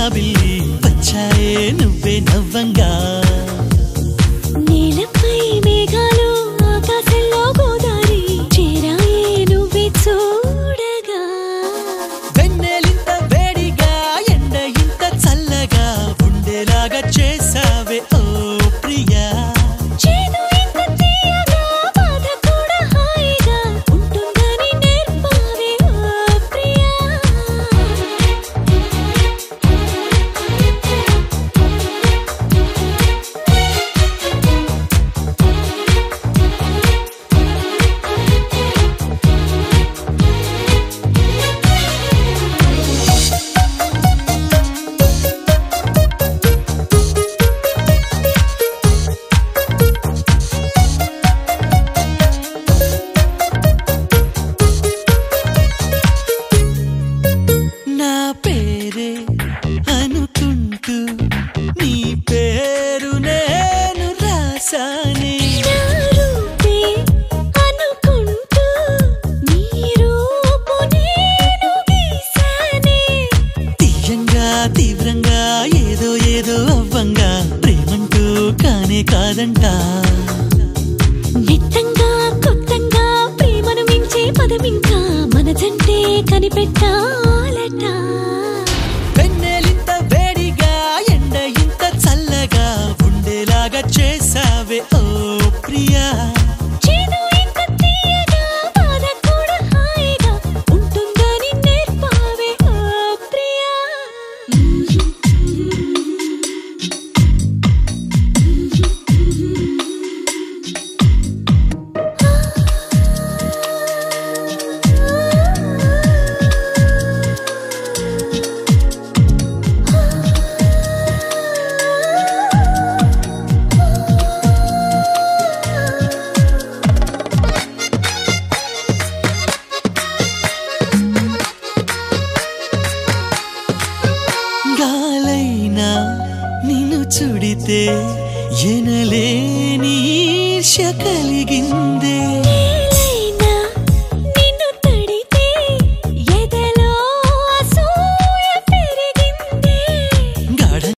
జాబిల్లి వచ్చాయే నువ్వే నవ్వంగా నీలపై మేఘాలు ఆకాశంలో గోదారి చేరాయే నువ్వే చూడగా వెన్నెలింత వేడిగా ఎండ ఇంత చల్లగా ఉండేలాగా చేసావే ఓ ప్రియా చేదు ఇంత తీయగా బాధ కూడా హాయిగా ఉంటుందని నేర్పావే ఓ ప్రియా నా పేరే అనుకుంటూ నీ పేరు నేను రాసానే నా రూపే అనుకుంటూ నీ రూపు నేను గీసానే తీయంగా తీవ్రంగా ఏదో ఏదో అవ్వంగా ప్రేమంటూ కానే కాదంట నిత్తంగా కొత్తంగా ప్రేమను మించే పదమింకా మన జంటే కనిపెట్టాలట వెన్నెలింత వేడిగా ఎండ ఇంత చల్లగా ఉండేలాగా చేసావే ఓ ప్రియా చేదు ఇంత తీయగా బాధ కూడా హాయిగా ఉంటుందని నేర్పావే ఓ ప్రియా గాలైనా నిన్ను చుడితే ఎనలేని ఈర్ష్య కలిగిందే